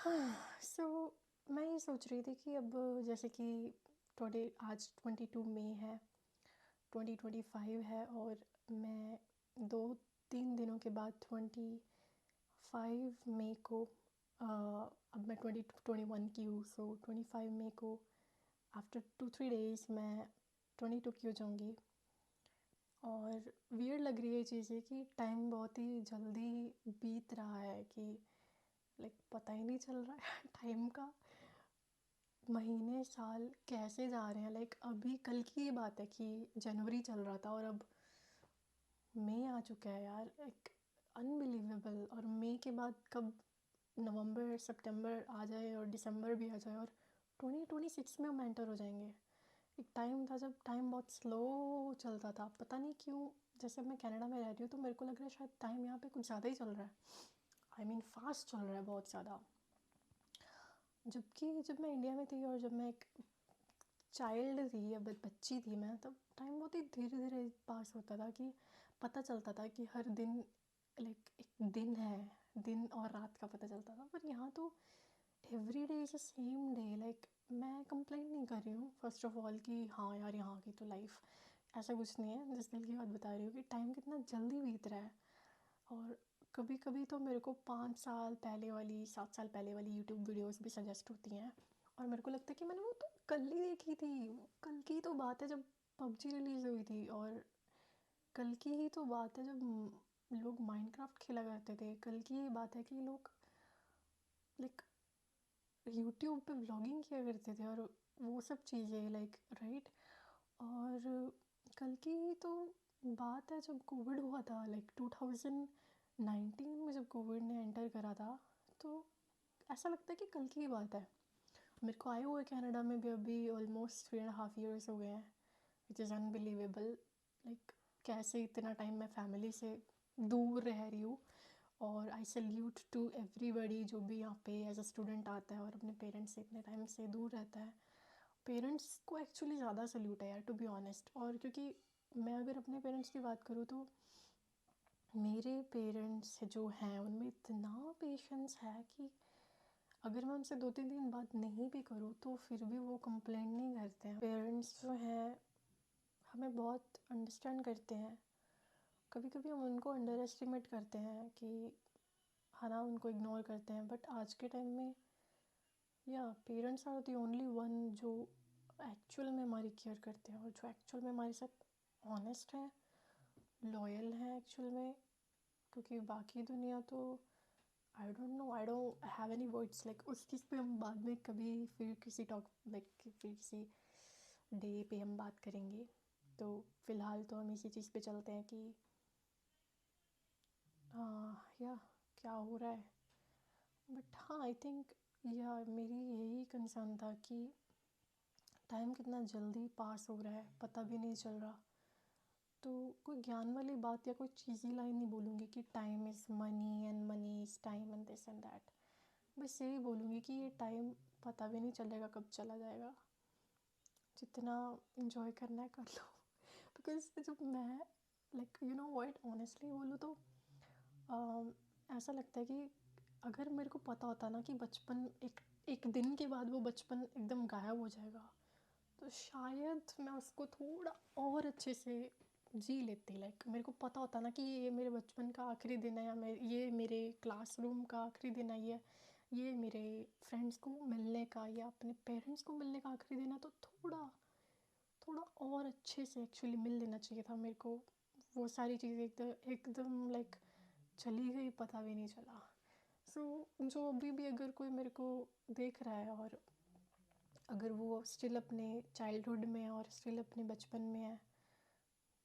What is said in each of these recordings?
हाँ, सो मैं ये सोच रही थी कि अब जैसे कि टुडे आज 22 मई है, 2025 है और मैं 2-3 दिनों के बाद 25 मई को अब मैं 2021 की हूँ, सो 25 मई को आफ्टर 2-3 डेज़ मैं 22 की हो जाऊँगी। और वियर्ड लग रही है ये चीज़ें कि टाइम बहुत ही जल्दी बीत रहा है कि लाइक पता ही नहीं चल रहा है टाइम का। महीने साल कैसे जा रहे हैं, लाइक अभी कल की ही बात है कि जनवरी चल रहा था और अब मई आ चुका है यार, लाइक अनबिलीवेबल। और मई के बाद कब नवंबर सितंबर आ जाए और दिसंबर भी आ जाए और 2026 में हम एंटर हो जाएंगे। एक टाइम था जब टाइम बहुत स्लो चलता था, पता नहीं क्यों। जैसे मैं कनाडा में रह रही हूँ तो मेरे को लग रहा है शायद टाइम यहाँ पे कुछ ज़्यादा ही चल रहा है, आई मीन फास्ट चल रहा है बहुत ज़्यादा। जबकि जब मैं इंडिया में थी और जब मैं एक चाइल्ड थी या बच्ची थी मैं, तब टाइम बहुत ही धीरे धीरे पास होता था कि पता चलता था कि हर दिन लाइक एक दिन है, दिन और रात का पता चलता था। पर यहाँ तो every day is a same day. Like मैं कंप्लेंट नहीं कर रही हूँ फर्स्ट ऑफ ऑल कि हाँ यार यहाँ की तो लाइफ ऐसा कुछ नहीं है, जिस दिल की बात बता रही हूँ कि टाइम कितना जल्दी बीत रहा है। और कभी कभी तो मेरे को 5 साल पहले वाली 7 साल पहले वाली यूट्यूब वीडियोस भी सजेस्ट होती हैं और मेरे को लगता है कि मैंने वो तो कल ही देखी थी। कल की तो बात है जब पबजी रिलीज़ हुई थी, और कल की ही तो बात है जब लोग माइनक्राफ्ट खेला करते थे। कल की ही बात है कि लोग लाइक यूट्यूब पे व्लॉगिंग किया करते थे और वो सब चीज़ें लाइक राइट। और कल की ही तो बात है जब कोविड हुआ था, लाइक 2019 में जब कोविड ने एंटर करा था। तो ऐसा लगता है कि कल की ही बात है। मेरे को आए हुए कनाडा में भी अभी ऑलमोस्ट 3.5 years हो गए हैं, विच इज़ अनबिलीवेबल। लाइक कैसे इतना टाइम मैं फैमिली से दूर रह रही हूँ। और आई सल्यूट टू एवरीबडी जो भी यहाँ पे एज अ स्टूडेंट आता है और अपने पेरेंट्स से इतने टाइम से दूर रहता है। पेरेंट्स को एक्चुअली ज़्यादा सल्यूट है यार, टू बी ऑनेस्ट। और क्योंकि मैं अगर अपने पेरेंट्स की बात करूँ तो मेरे पेरेंट्स जो हैं उनमें इतना पेशेंस है कि अगर मैं उनसे 2-3 दिन बात नहीं भी करूँ तो फिर भी वो कंप्लेंट नहीं करते हैं। पेरेंट्स जो हैं हमें बहुत अंडरस्टैंड करते हैं। कभी कभी हम उनको अंडर एस्टिमेट करते हैं कि है ना, उनको इग्नोर करते हैं। बट आज के टाइम में या parents are the only one जो एक्चुअल में हमारी केयर करते हैं और जो एक्चुअल में हमारे साथ ऑनेस्ट हैं, लॉयल हैं एक्चुअल में। क्योंकि बाकी दुनिया तो I don't know, I don't have any words. Like उस चीज़ पे हम बाद में कभी फिर किसी टॉक लाइक फिर किसी डे पे हम बात करेंगे। तो फ़िलहाल तो हम इसी चीज़ पे चलते हैं कि या क्या हो रहा है। बट हाँ, आई थिंक या मेरी यही कंसर्न था कि टाइम कितना जल्दी पास हो रहा है, पता भी नहीं चल रहा। तो कोई ज्ञान वाली बात या कोई चीज़ी लाइन नहीं बोलूँगी कि time is money and money is time and this and that. बस यही बोलूँगी कि ये टाइम पता भी नहीं चलेगा कब चला जाएगा। जितना इन्जॉय करना है कर लो। बिकॉज जब मैं like you know what honestly बोलूँ तो ऐसा लगता है कि अगर मेरे को पता होता ना कि बचपन एक एक दिन के बाद वो बचपन एकदम गायब हो जाएगा, तो शायद मैं उसको थोड़ा और अच्छे से जी लेती। लाइक मेरे को पता होता ना कि ये मेरे बचपन का आखिरी दिन है, या ये मेरे क्लासरूम का आखिरी दिन है, ये मेरे फ्रेंड्स को मिलने का या अपने पेरेंट्स को मिलने का आखिरी दिन है, तो थोड़ा थोड़ा और अच्छे से एक्चुअली मिल लेना चाहिए था मेरे को। वो सारी चीज़ें एकदम एकदम लाइक चली गई, पता भी नहीं चला। सो जो अभी भी अगर कोई मेरे को देख रहा है और अगर वो स्टिल अपने चाइल्डहुड में और स्टिल अपने बचपन में है,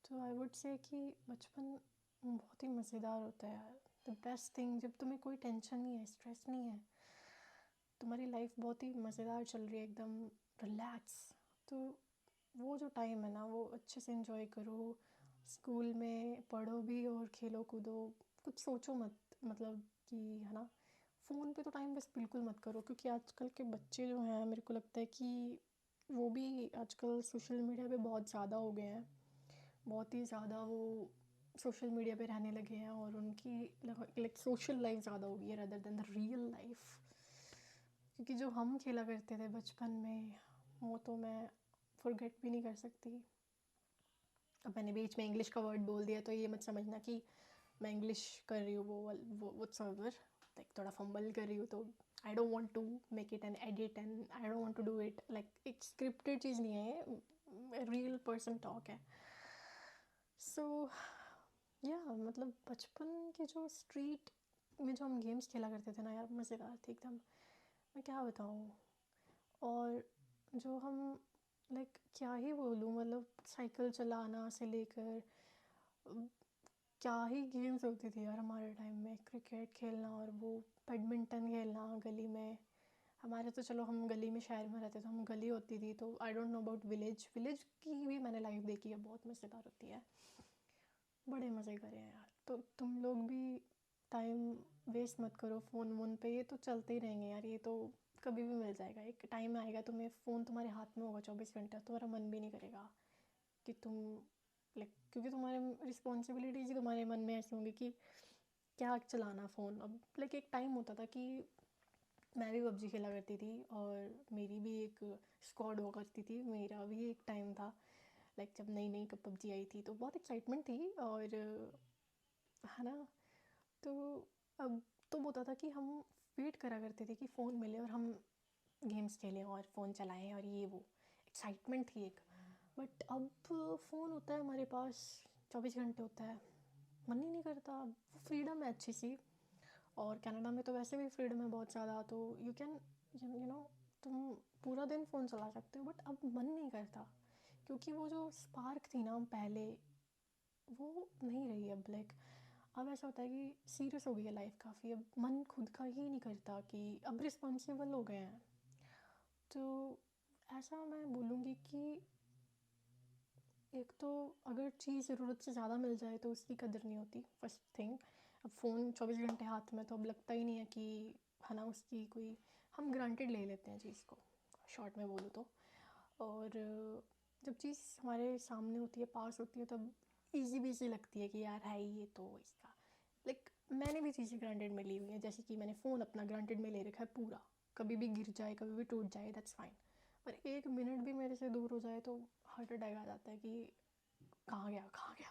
तो आई वुड से कि बचपन बहुत ही मज़ेदार होता है यार। द बेस्ट थिंग, जब तुम्हें कोई टेंशन नहीं है, स्ट्रेस नहीं है, तुम्हारी लाइफ बहुत ही मज़ेदार चल रही है, एकदम रिलैक्स। तो वो जो टाइम है ना वो अच्छे से एंजॉय करो। स्कूल में पढ़ो भी और खेलो कूदो, कुछ सोचो मत। मतलब कि है ना, फ़ोन पे तो टाइम वेस्ट बिल्कुल मत करो। क्योंकि आजकल के बच्चे जो हैं मेरे को लगता है कि वो भी आजकल सोशल मीडिया पे बहुत ज़्यादा हो गए हैं। बहुत ही ज़्यादा वो सोशल मीडिया पे रहने लगे हैं और उनकी लाइक सोशल लाइफ ज़्यादा हो गई है rather than the real life. क्योंकि जो हम खेला करते थे बचपन में वो तो मैं फॉरगेट भी नहीं कर सकती। अब मैंने बीच में इंग्लिश का वर्ड बोल दिया तो ये मत समझना कि मैं इंग्लिश कर रही हूँ वो सर्वर लाइक थोड़ा फंबल कर रही हूँ, तो I don't want to make it an edit and I don't want to do it like एक स्क्रिप्टेड चीज़ नहीं है, ये रियल पर्सन टॉक है। सो या मतलब बचपन के जो स्ट्रीट में जो हम गेम्स खेला करते थे ना यार, मज़ेदार थे एकदम। मैं क्या बताऊँ। और जो हम लाइक क्या ही बोलूँ, मतलब साइकिल चलाना से लेकर क्या ही गेम्स होती थी यार हमारे टाइम में। क्रिकेट खेलना और वो बैडमिंटन खेलना गली में। हमारे तो चलो हम गली में शहर में रहते तो हम गली होती थी, तो I don't know about village. Village की भी मैंने लाइफ देखी है, बहुत मज़ेदार होती है, बड़े मज़े करे हैं यार। तो तुम लोग भी टाइम वेस्ट मत करो फ़ोन वोन पे, ये तो चलते ही रहेंगे यार, ये तो कभी भी मिल जाएगा। एक टाइम आएगा तुम्हें फ़ोन तुम्हारे हाथ में होगा 24 घंटा, तुम्हारा मन भी नहीं करेगा कि तुम लाइक, क्योंकि तुम्हारे रिस्पॉन्सिबिलिटीज़ ही तुम्हारे मन में ऐसी होंगी कि क्या चलाना फ़ोन। अब लाइक एक टाइम होता था कि मैं भी पबजी खेला करती थी और मेरी भी एक स्क्वाड हुआ करती थी, मेरा भी एक टाइम था लाइक जब नई नई पबजी आई थी तो बहुत एक्साइटमेंट थी। और है ना, तो अब तो होता था कि हम वेट करा करते थे कि फ़ोन मिले और हम गेम्स खेलें और फ़ोन चलाएं और ये वो एक्साइटमेंट थी एक। बट अब फ़ोन होता है हमारे पास, 24 घंटे होता है, मन ही नहीं करता। वो फ्रीडम है अच्छी सी, और कनाडा में तो वैसे भी फ्रीडम है बहुत ज़्यादा, तो यू कैन यू नो तुम पूरा दिन फ़ोन चला सकते हो। बट अब मन नहीं करता, क्योंकि वो जो स्पार्क थी ना पहले, वो नहीं रही अब। लाइक अब ऐसा होता है कि सीरियस हो गई है लाइफ काफ़ी, अब मन खुद का ही नहीं करता कि अब रिस्पॉन्सिबल हो गए हैं। तो ऐसा मैं बोलूँगी कि एक तो अगर चीज़ ज़रूरत से ज़्यादा मिल जाए तो उसकी कदर नहीं होती, फर्स्ट थिंग। अब फ़ोन 24 घंटे हाथ में, तो अब लगता ही नहीं है कि है ना उसकी कोई, हम ग्रांटेड ले लेते हैं चीज़ को, शॉर्ट में बोलूँ तो। और जब चीज़ हमारे सामने होती है, पास होती है, तब ईजी बीजी लगती है कि यार है ही ये तो इसका। लाइक मैंने भी चीज़ें ग्रांटेड में ली हुई हैं, जैसे कि मैंने फ़ोन अपना ग्रांटेड में ले रखा है पूरा, कभी भी गिर जाए कभी भी टूट जाए दैट्स फाइन। पर एक मिनट भी मेरे से दूर हो जाए तो हार्ट अटैक आ जाता है कि कहाँ गया कहाँ गया।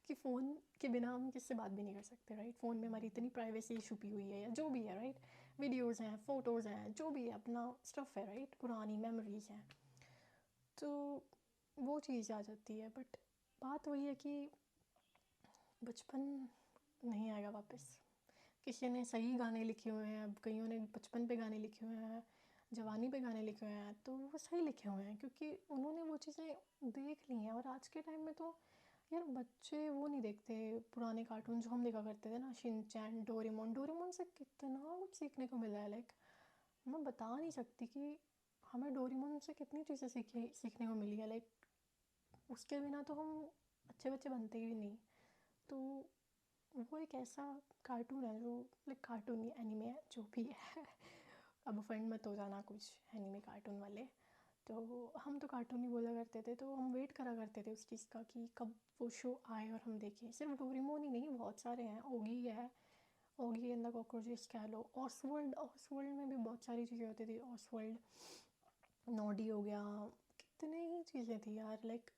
क्योंकि फ़ोन के बिना हम किससे बात भी नहीं कर सकते राइट। फ़ोन में हमारी इतनी प्राइवेसी छुपी हुई है या जो भी है राइट, वीडियोज़ हैं, फ़ोटोज़ हैं, जो भी है अपना स्टफ़ है राइट, पुरानी मेमोरीज़ हैं। तो वो चीज़ आ जाती है। बट बात वही है कि बचपन नहीं आएगा वापस। किसी ने सही गाने लिखे हुए हैं, अब कईयों ने बचपन पे गाने लिखे हुए हैं, जवानी पे गाने लिखे हुए हैं, तो वो सही लिखे हुए हैं क्योंकि उन्होंने वो चीज़ें देख ली हैं। और आज के टाइम में तो यार बच्चे वो नहीं देखते पुराने कार्टून जो हम देखा करते थे ना, शिनचैन, डोरेमोन। डोरेमोन से कितना कुछ सीखने को मिला है। लाइक मैं बता नहीं सकती कि हमें डोरेमोन से कितनी चीज़ें सीखने को मिली है। लाइक उसके बिना तो हम अच्छे बच्चे बनते ही नहीं। तो वो एक ऐसा कार्टून है जो लाइक कार्टून नहीं, एनीमे है जो भी है। अब ऑफेंड मत हो जाना कुछ एनीमे कार्टून वाले। तो हम तो कार्टून ही बोला करते थे, तो हम वेट करा करते थे उस चीज़ का कि कब वो शो आए और हम देखें। सिर्फ डोरेमोन ही नहीं, बहुत सारे हैं, ओगी है, ओगी एंड द कॉकरोचेस कह लो, ऑसवर्ल्ड, ऑसवर्ल्ड में भी बहुत सारी चीज़ें होती थी। ऑसवर्ल्ड, नॉडी हो गया, कितने ही चीज़ें थी यार। लाइक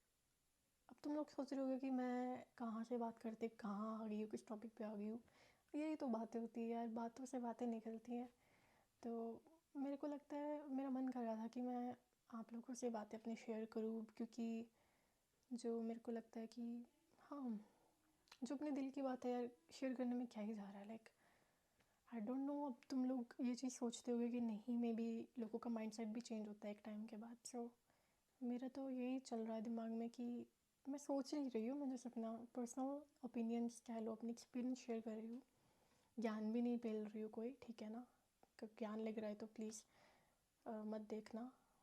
अब तुम लोग सोच रहे होगे कि मैं कहाँ से बात करते कहाँ आ गई हूँ, किस टॉपिक पे आ गई हूँ। यही तो बातें होती है यार, बातों से बातें निकलती हैं। तो मेरे को लगता है, मेरा मन कर रहा था कि मैं आप लोगों से बातें अपनी शेयर करूँ, क्योंकि जो मेरे को लगता है कि हाँ, जो अपने दिल की बात है यार, शेयर करने में क्या ही जा रहा है। लाइक आई डोंट नो, अब तुम लोग ये चीज़ सोचते होगे कि नहीं, मे बी लोगों का माइंडसेट भी चेंज होता है एक टाइम के बाद। सो मेरा तो यही चल रहा है दिमाग में कि मैं सोच नहीं रही हूँ, मैं जैसे अपना पर्सनल ओपिनियंस कह लो, अपनी एक्सपीरियंस शेयर कर रही हूँ। ज्ञान भी नहीं पेल रही हूँ कोई, ठीक है ना। ज्ञान लग रहा है तो प्लीज़ मत देखना।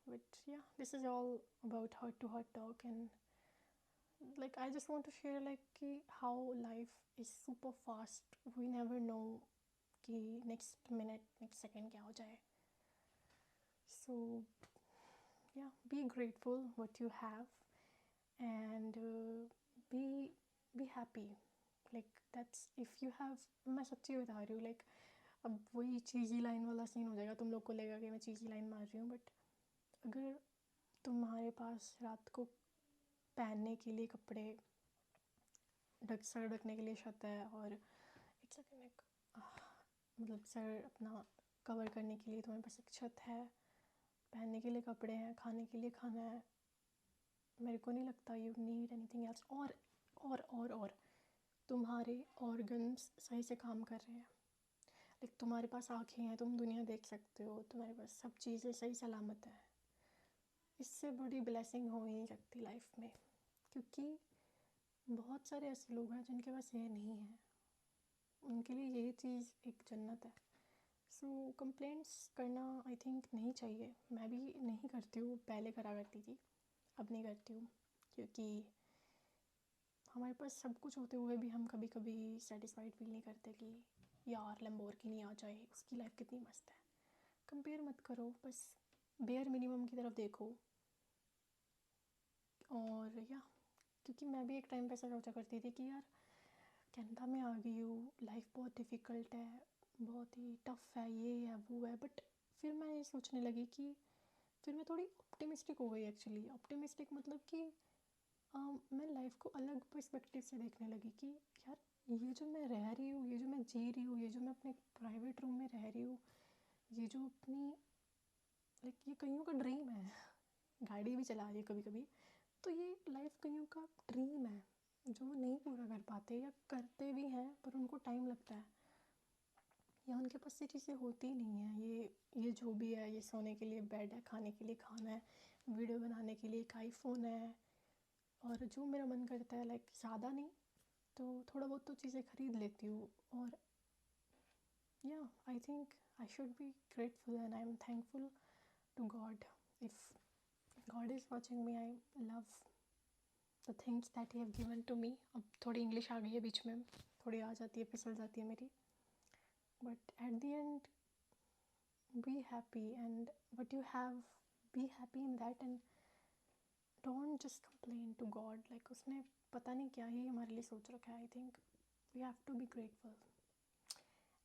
But yeah this is all about heart to heart talk, and like I just want to share like कि how life is super fast, we never know कि नेक्स्ट मिनट नेक्स्ट सेकेंड क्या हो जाए। So yeah be grateful what you have, and be happy. Like that's, if you have, मैं सच्ची बता रही हूँ, like अब वही चीज़ी लाइन वाला सीन हो जाएगा, तुम लोग को लगेगा कि मैं चीज़ी लाइन मार रही हूँ, बट अगर तुम्हारे पास रात को पहनने के लिए कपड़े, सर ढकने के लिए छत है, और एक सेकेंड, एक मतलब सर अपना कवर करने के लिए तुम्हारे पास एक छत है, पहनने के लिए कपड़े हैं, खाने के लिए खाना है, मेरे को नहीं लगता यू नीड एनीथिंग एल्स। और तुम्हारे ऑर्गन्स सही से काम कर रहे हैं, लाइक तुम्हारे पास आँखें हैं, तुम दुनिया देख सकते हो, तुम्हारे पास सब चीज़ें सही सलामत है। इससे बड़ी ब्लेसिंग हो ही नहीं सकती लाइफ में, क्योंकि बहुत सारे ऐसे लोग हैं जिनके पास ये नहीं है, उनके लिए ये चीज़ एक जन्नत है। सो कंप्लेंट्स करना आई थिंक नहीं चाहिए, मैं भी नहीं करती हूँ, पहले करा करती थी, अब नहीं करती हूँ, क्योंकि हमारे पास सब कुछ होते हुए भी हम कभी कभी सेटिस्फाइड फील नहीं करते कि यार लैम्बोर्गिनी आ जाए, उसकी लाइफ कितनी मस्त है। कंपेयर मत करो, बस बेयर मिनिमम की तरफ देखो। और या क्योंकि मैं भी एक टाइम पे ऐसा सोचा करती थी कि यार कनाडा में आ गई हूँ, लाइफ बहुत डिफ़िकल्ट है, बहुत ही टफ़ है, ये है वो है, बट फिर मैं ये सोचने लगी कि फिर मैं थोड़ी ऑप्टिमिस्टिक हो गई। एक्चुअली ऑप्टिमिस्टिक मतलब कि मैं लाइफ को अलग पर्सपेक्टिव से देखने लगी कि यार ये जो मैं रह रही हूँ, ये जो मैं जी रही हूँ, ये जो मैं अपने प्राइवेट रूम में रह रही हूँ, ये जो अपनी लाइक ये कईयों का ड्रीम है, गाड़ी भी चला रही है कभी कभी, तो ये लाइफ कईयों का ड्रीम है जो नहीं पूरा कर पाते, या करते भी हैं पर उनको टाइम लगता है, या उनके पास ये चीज़ें होती नहीं है। ये जो भी है, ये सोने के लिए बेड है, खाने के लिए खाना है, वीडियो बनाने के लिए एक आईफोन है, और जो मेरा मन करता है लाइक ज़्यादा नहीं तो थोड़ा बहुत तो चीज़ें ख़रीद लेती हूँ। और या I think I should be grateful and I am thankful to God. If God is watching me, I love the things that he have given to me. अब थोड़ी इंग्लिश आ गई है बीच में, थोड़ी आ जाती है, फिसल जाती है मेरी, but at the end be happy and what you have, be happy in that and don't just complain to God. Like उसने पता नहीं क्या ही हमारे लिए सोच रखा है। I think we have to be grateful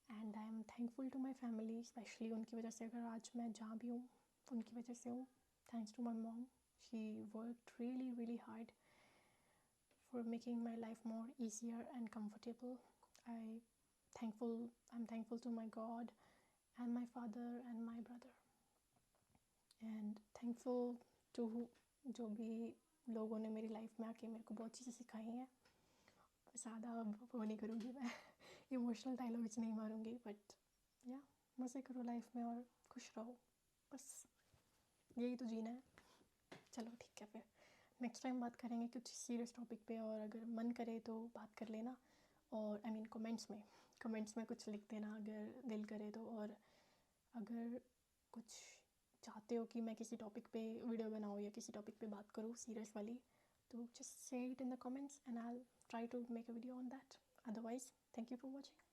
and I am thankful to my family, specially उनकी वजह से अगर आज मैं जहाँ भी हूँ उनकी वजह से हूँ। Thanks to my mom, she worked really really hard for making my life more easier and comfortable. I'm thankful to my God and my father and my brother, and thankful to जो भी लोगों ने मेरी life में आके मेरे को बहुत चीज़ें सिखाई हैं। ज़्यादा वो नहीं करूँगी मैं, इमोशनल डायलॉग्स नहीं मारूँगी, बट या मज़े करो लाइफ में और खुश रहो, बस यही तो जीना है। चलो ठीक है, फिर नेक्स्ट टाइम बात करेंगे कुछ सीरियस टॉपिक पे, और अगर मन करे तो बात कर लेना, और आई मीन कमेंट्स में कुछ लिख देना अगर दिल करे तो। और अगर कुछ चाहते हो कि मैं किसी टॉपिक पे वीडियो बनाऊँ या किसी टॉपिक पे बात करूँ सीरियस वाली, तो just say it in the comments and I'll try to make a video on that. Otherwise, thank you for watching.